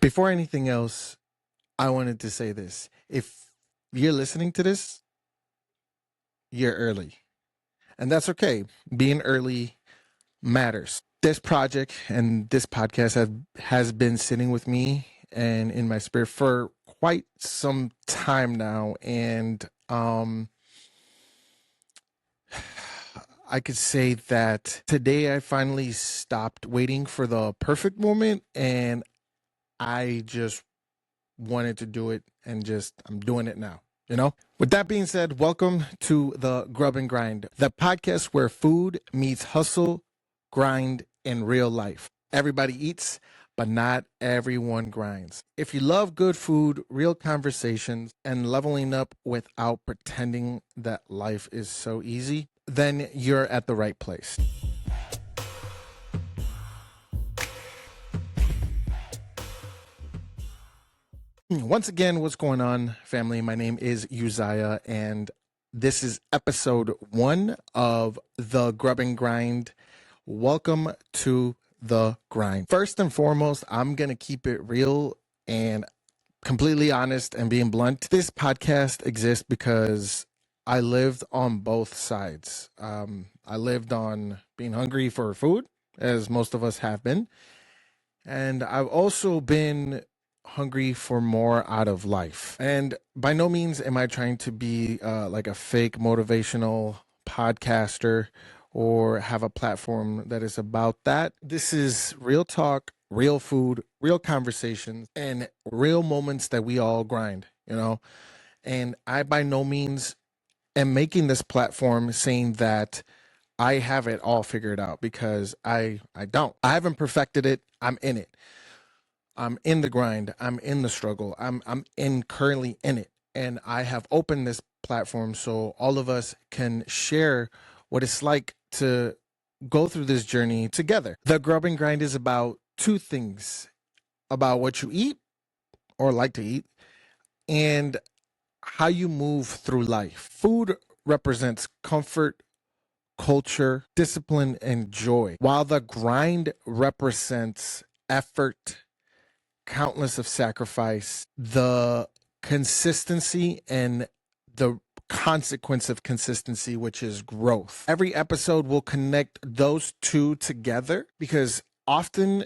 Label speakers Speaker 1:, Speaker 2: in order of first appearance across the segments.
Speaker 1: Before anything else, I wanted to say this. If you're listening to this, you're early. And that's okay. Being early matters. This project and this podcast has been sitting with me and in my spirit for quite some time now. And I could say that today I finally stopped waiting for the perfect moment and I just wanted to do it and I'm doing it now. With that being said, welcome to the Grub and Grind, the podcast where food meets hustle, grind, and real life. Everybody eats, but not everyone grinds. If you love good food, real conversations, and leveling up without pretending that life is so easy, then you're at the right place. Once again, what's going on, family? My name is Uzziah, and this is episode 1 of the Grub and Grind. Welcome to the grind. First and foremost, I'm going to keep it real and completely honest and being blunt. This podcast exists because I lived on both sides. I lived on being hungry for food, as most of us have been. And I've also been hungry for more out of life. And by no means am I trying to be like a fake motivational podcaster or have a platform that is about that. This is real talk, real food, real conversations, and real moments that we all grind, And I by no means am making this platform saying that I have it all figured out, because I don't. I haven't perfected it. I'm in it. I'm in the grind. I'm in the struggle. I'm currently in it. And I have opened this platform so all of us can share what it's like to go through this journey together. The Grub and Grind is about two things: about what you eat or like to eat, and how you move through life. Food represents comfort, culture, discipline, and joy, while the grind represents effort, countless of sacrifice, the consistency, and the consequence of consistency, which is growth. Every episode will connect those two together, because often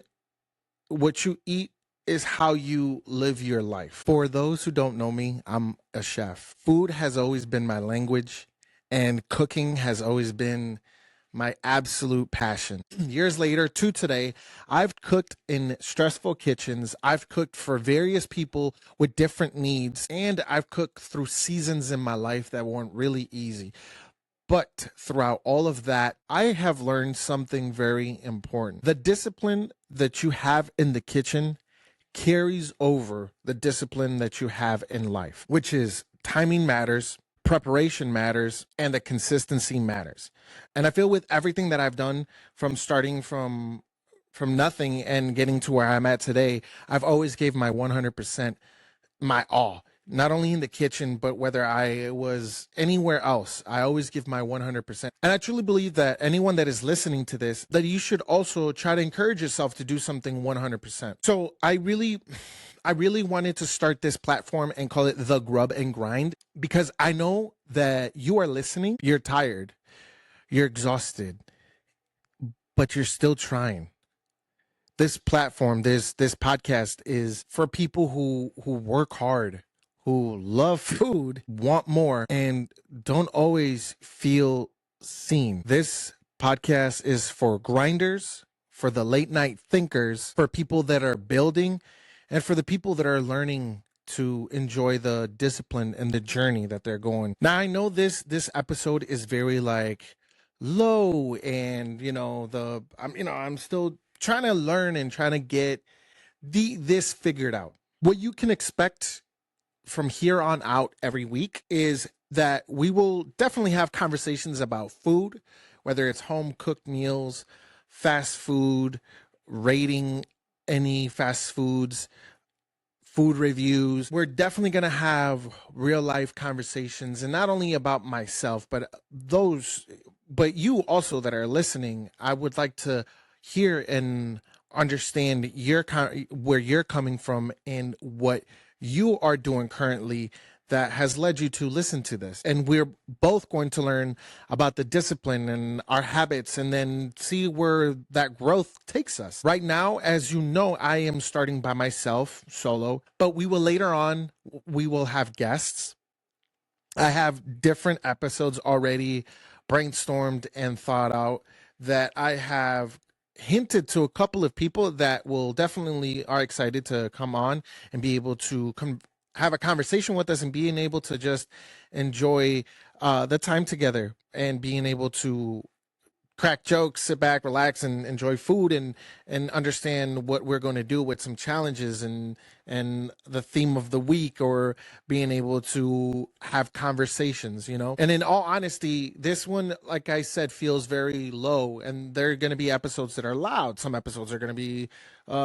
Speaker 1: what you eat is how you live your life. For those who don't know me, I'm a chef. Food has always been my language, and cooking has always been my absolute passion. Years later to today, I've cooked in stressful kitchens. I've cooked for various people with different needs, and I've cooked through seasons in my life that weren't really easy. But throughout all of that, I have learned something very important. The discipline that you have in the kitchen carries over the discipline that you have in life, which is timing matters, preparation matters, and the consistency matters. And I feel with everything that I've done, from starting from nothing and getting to where I'm at today, I've always gave my 100%, my all. Not only in the kitchen, but whether I was anywhere else, I always give my 100%. And I truly believe that anyone that is listening to this, that you should also try to encourage yourself to do something 100%. So I really wanted to start this platform and call it the Grub and Grind, because I know that you are listening, you're tired, you're exhausted, but you're still trying. This platform, this podcast is for people who work hard, who love food, want more, and don't always feel seen. This podcast is for grinders, for the late night thinkers, for people that are building, and for the people that are learning to enjoy the discipline and the journey that they're going. Now, I know this episode is very like low, and I'm still trying to learn and trying to get this figured out. What you can expect from here on out every week is that we will definitely have conversations about food, whether it's home cooked meals, fast food, rating any fast foods, food reviews. We're definitely going to have real life conversations, and not only about myself, but you also that are listening. I would like to hear and understand where you're coming from and what you are doing currently that has led you to listen to this. And we're both going to learn about the discipline and our habits and then see where that growth takes us. Right now, as you know, I am starting by myself solo, but we will have guests. I have different episodes already brainstormed and thought out that I have hinted to a couple of people that will definitely are excited to come on and be able to come have a conversation with us and being able to just enjoy the time together and being able to crack jokes, sit back, relax, and enjoy food, and understand what we're going to do with some challenges and the theme of the week, or being able to have conversations, you know. And in all honesty, this one, like I said, feels very low, and there are going to be episodes that are loud. Some episodes are going to be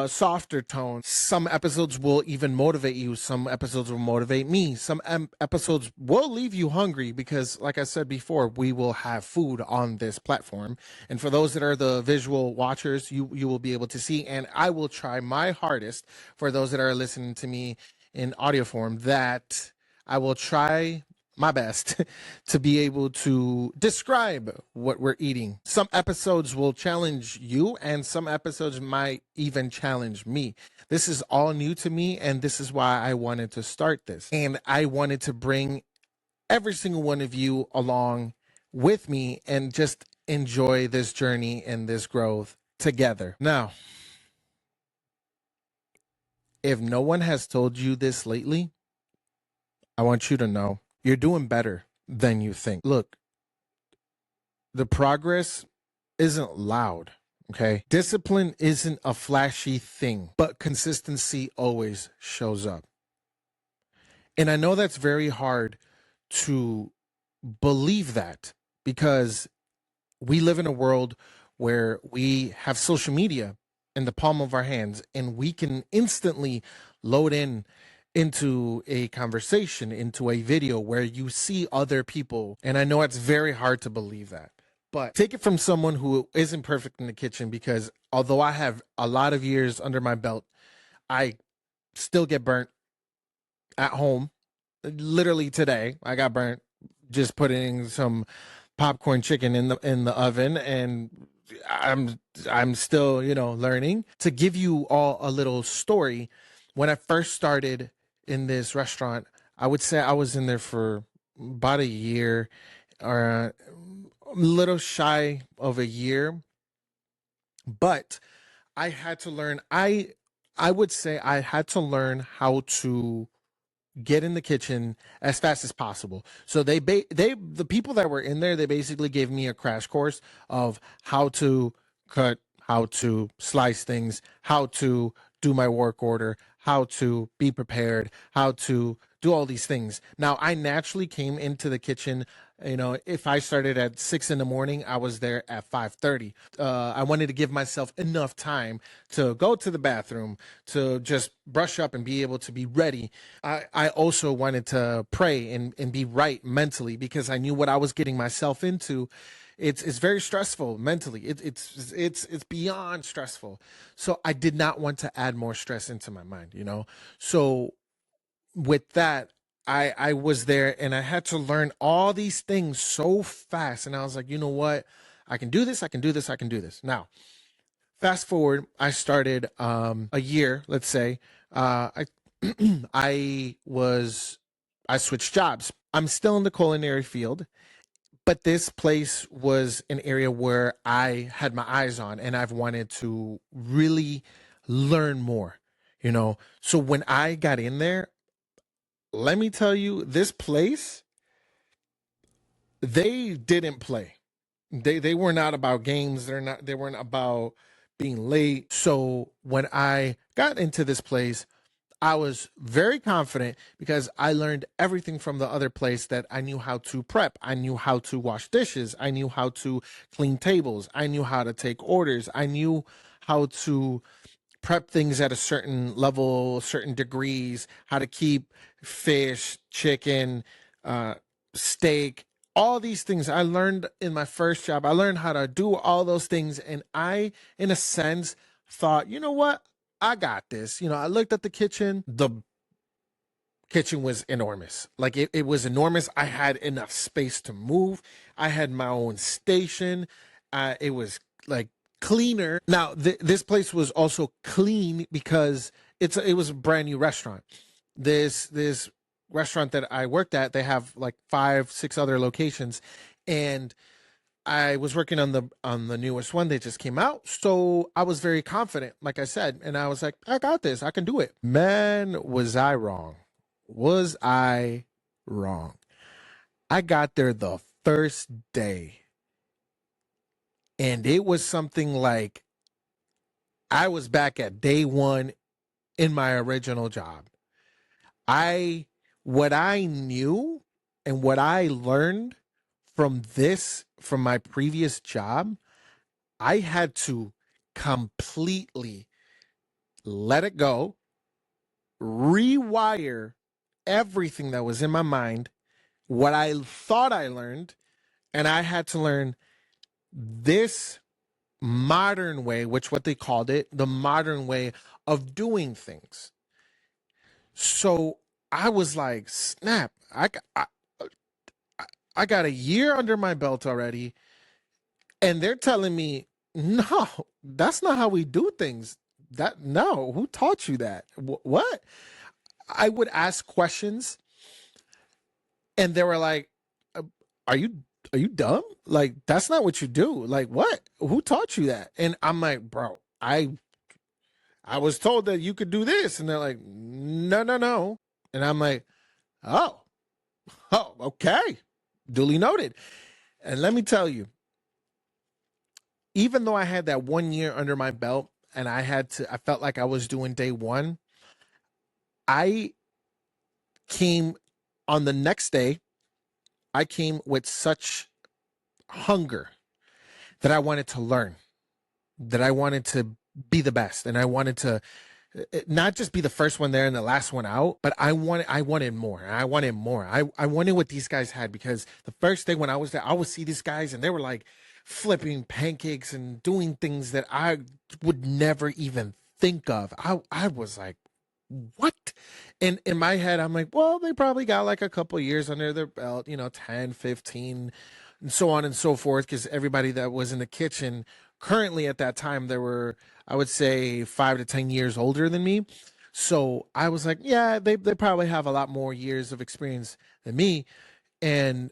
Speaker 1: softer tone. Some episodes will even motivate you. Some episodes will motivate me. Some episodes will leave you hungry because, like I said before, we will have food on this platform. And for those that are the visual watchers, you will be able to see. And I will try my hardest for those that are listening to me in audio form that I will try my best to be able to describe what we're eating. Some episodes will challenge you, and some episodes might even challenge me. This is all new to me, and this is why I wanted to start this. And I wanted to bring every single one of you along with me and just enjoy this journey and this growth together. Now, if no one has told you this lately, I want you to know you're doing better than you think. Look, the progress isn't loud, okay? Discipline isn't a flashy thing, but consistency always shows up. And I know that's very hard to believe that because we live in a world where we have social media in the palm of our hands and we can instantly load in into a conversation, into a video where you see other people. And I know it's very hard to believe that. But take it from someone who isn't perfect in the kitchen, because although I have a lot of years under my belt, I still get burnt at home. Literally today, I got burnt just putting some popcorn chicken in the oven, and I'm I'm still, learning. To give you all a little story, when I first started in this restaurant, I would say I was in there for about a year, or a little shy of a year, but I had to learn I would say I had to learn how to get in the kitchen as fast as possible. So the people that were in there, they basically gave me a crash course of how to cut, how to slice things, how to do my work order, how to be prepared, how to do all these things. Now, I naturally came into the kitchen. If I started at 6 in the morning, I was there at 5:30. I wanted to give myself enough time to go to the bathroom, to just brush up and be able to be ready. I also wanted to pray and be right mentally, because I knew what I was getting myself into. It's very stressful mentally. It's beyond stressful. So I did not want to add more stress into my mind. So with that, I was there and I had to learn all these things so fast. And I was like, you know what? I can do this, I can do this, I can do this. Now, fast forward, I started a year, let's say. I I switched jobs. I'm still in the culinary field, but this place was an area where I had my eyes on and I've wanted to really learn more. So when I got in there, let me tell you, this place, they didn't play. They were not about games. They weren't about being late. So when I got into this place, I was very confident because I learned everything from the other place. That I knew how to prep. I knew how to wash dishes. I knew how to clean tables. I knew how to take orders. I knew how to prep things at a certain level, certain degrees, how to keep fish, chicken, uh, steak, all these things I learned in my first job. I learned how to do all those things. And I, in a sense, thought, you know what? I got this. I looked at the kitchen. The kitchen was enormous. Like it was enormous. I had enough space to move. I had my own station. It was like cleaner. Now, this place was also clean because it was a brand new restaurant. This restaurant that I worked at, they have like 5, 6 other locations, and I was working on the newest one. They just came out, so I was very confident, like I said, and I was like, I got this. I can do it. Man, was I wrong? Was I wrong? I got there the first day, and it was something like I was back at day one in my original job. I what I knew and what I learned from my previous job, I had to completely let it go, rewire everything that was in my mind, what I thought I learned, and I had to learn this modern way, which what they called it, the modern way of doing things. So I was like, snap, I got a year under my belt already, and they're telling me, no, that's not how we do things. That no, who taught you that? What? I would ask questions, and they were like, "Are you dumb? Like that's not what you do. Like what? Who taught you that?" And I'm like, "Bro, I was told that you could do this," and they're like, "No, no, no," and I'm like, "Oh, oh, okay, duly noted." And let me tell you, even though I had that 1 year under my belt, and I felt like I was doing day one. I came on the next day. I came with such hunger that I wanted to learn, that I wanted to be the best, and I wanted to not just be the first one there and the last one out, but I wanted more. I wanted more. I wanted what these guys had, because the first day when I was there, I would see these guys and they were like flipping pancakes and doing things that I would never even think of. I was like, what? And in my head, I'm like, well, they probably got like a couple years under their belt, 10, 15, and so on and so forth. Because everybody that was in the kitchen currently at that time, there were, I would say, 5 to 10 years older than me. So I was like, yeah, they probably have a lot more years of experience than me. And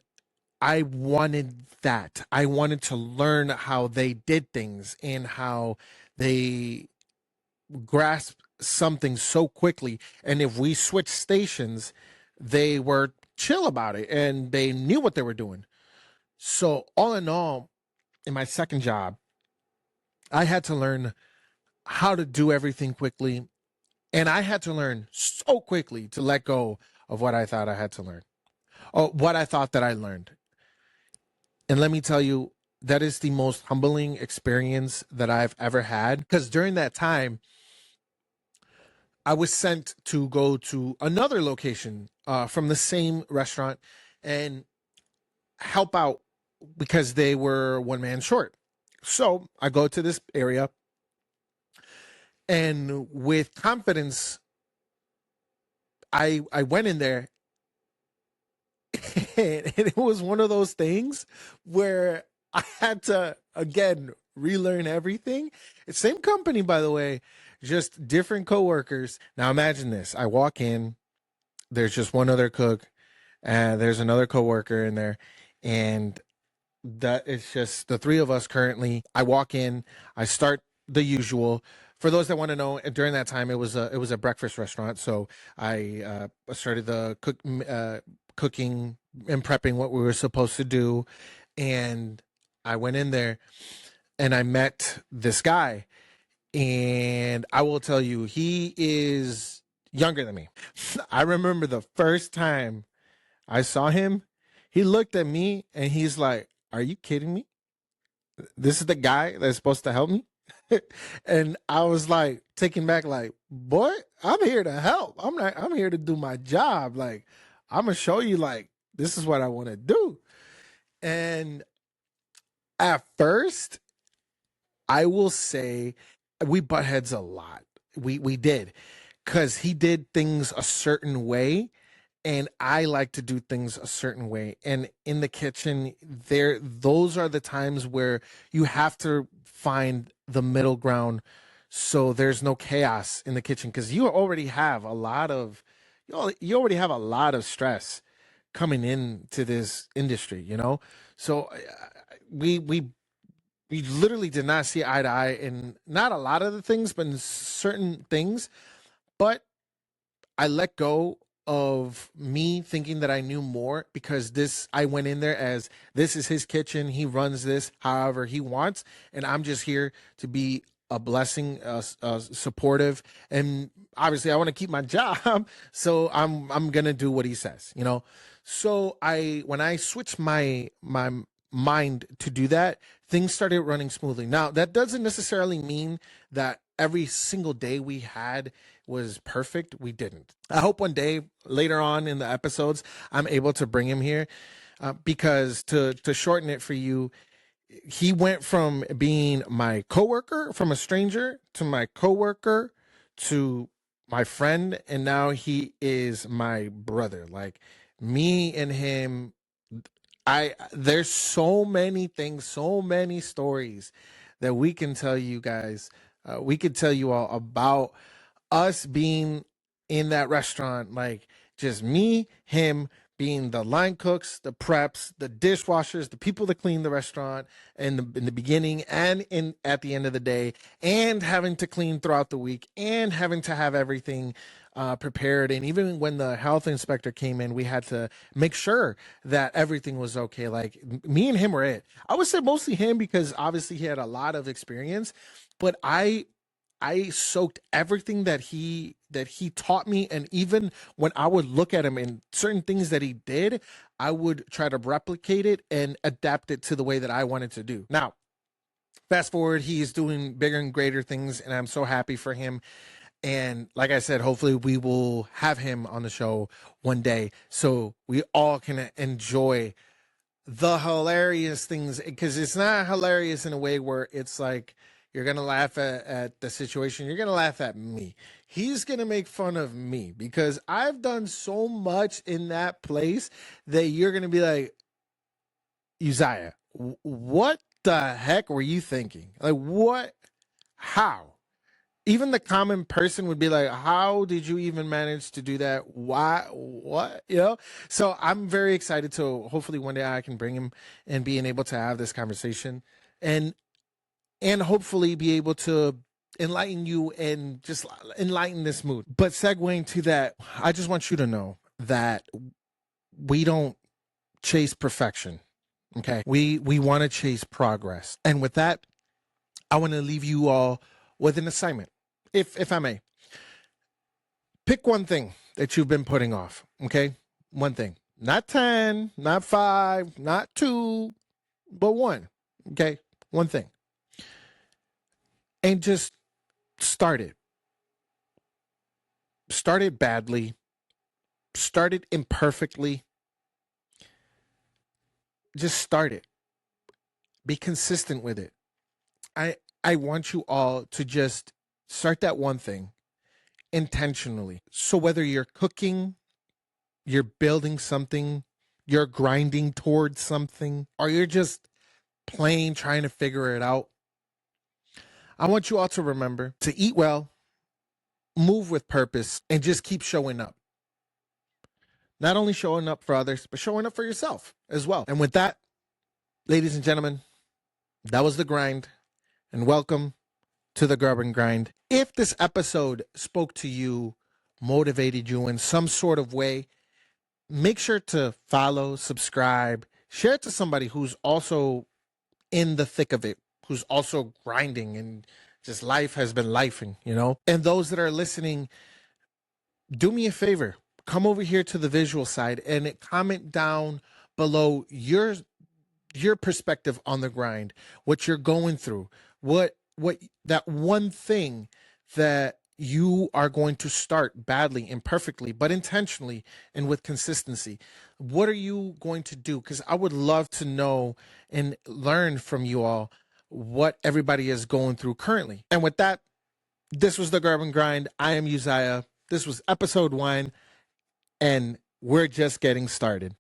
Speaker 1: I wanted that. I wanted to learn how they did things and how they grasp something so quickly. And if we switched stations, they were chill about it and they knew what they were doing. So, all in all, in my second job, I had to learn how to do everything quickly. And I had to learn so quickly to let go of what I thought I had to learn, or what I thought that I learned. And let me tell you, that is the most humbling experience that I've ever had. Because during that time, I was sent to go to another location from the same restaurant and help out because they were one man short. So I go to this area, and with confidence, I went in there, and it was one of those things where I had to again relearn everything. It's same company, by the way, just different coworkers. Now imagine this: I walk in, there's just one other cook, and there's another coworker in there, and that it's just the three of us currently. I walk in, I start the usual. For those that want to know, during that time it was a breakfast restaurant, so I started the cooking and prepping what we were supposed to do, and I went in there and I met this guy, and I will tell you, he is younger than me. I remember the first time I saw him, he looked at me and he's like, "Are you kidding me? This is the guy that's supposed to help me?" And I was like taken back, like, "Boy, I'm here to help. I'm here to do my job. Like, I'm gonna show you, like, this is what I want to do." And at first, I will say, we butt heads a lot. We did, because he did things a certain way, and I like to do things a certain way. And in the kitchen, those are the times where you have to find the middle ground, so there's no chaos in the kitchen, because you already have a lot of stress coming into this industry, So we literally did not see eye to eye in not a lot of the things, but in certain things. But I let go of me thinking that I knew more, because I went in there as, this is his kitchen. He runs this however he wants. And I'm just here to be a blessing, supportive. And obviously I want to keep my job. So I'm going to do what he says. So when I switched my mind to do that, things started running smoothly. Now, that doesn't necessarily mean that every single day we had was perfect. We didn't. I hope one day later on in the episodes, I'm able to bring him here, because to shorten it for you, he went from being my coworker, from a stranger, to my coworker, to my friend, and now he is my brother. Like, me and him, there's so many things, so many stories that we can tell you guys. We could tell you all about us being in that restaurant, like just me, him being the line cooks, the preps, the dishwashers, the people that clean the restaurant in the beginning and at the end of the day, and having to clean throughout the week, and having to have everything prepared. And even when the health inspector came in, we had to make sure that everything was okay. Like, me and him were it. I would say mostly him, because obviously he had a lot of experience, but I soaked everything that he taught me. And even when I would look at him and certain things that he did, I would try to replicate it and adapt it to the way that I wanted to do. Now, fast forward, he is doing bigger and greater things, and I'm so happy for him. And like I said, hopefully we will have him on the show one day, so we all can enjoy the hilarious things, because it's not hilarious in a way where it's like you're gonna laugh at the situation. You're gonna laugh at me. He's gonna make fun of me, because I've done so much in that place that you're gonna be like, Uzziah, what the heck were you thinking? Like, what? How? Even the common person would be like, how did you even manage to do that? Why? What? So I'm very excited to hopefully one day I can bring him and being able to have this conversation, and hopefully be able to enlighten you and just enlighten this mood. But segueing to that, I just want you to know that we don't chase perfection. Okay. We want to chase progress. And with that, I want to leave you all with an assignment. If I may, pick one thing that you've been putting off. Okay. One thing, not 10, not 5, not 2, but one. Okay. One thing. And just start it. Start it badly. Start it imperfectly. Just start it. Be consistent with it. I want you all to just start that one thing intentionally. So whether you're cooking, you're building something, you're grinding towards something, or you're just plain trying to figure it out, I want you all to remember to eat well, move with purpose, and just keep showing up. Not only showing up for others, but showing up for yourself as well. And with that, ladies and gentlemen, that was The Grind, and welcome to the Grub and Grind. If this episode spoke to you, motivated you in some sort of way, make sure to follow, subscribe, share it to somebody who's also in the thick of it, who's also grinding, and just life has been lifing, And those that are listening, do me a favor, come over here to the visual side and comment down below your perspective on the grind, what you're going through, what that one thing that you are going to start badly, imperfectly, but intentionally and with consistency. What are you going to do? Because I would love to know and learn from you all what everybody is going through currently. And with that, This was the Grub and Grind. I am Uzziah. This was episode 1, and we're just getting started.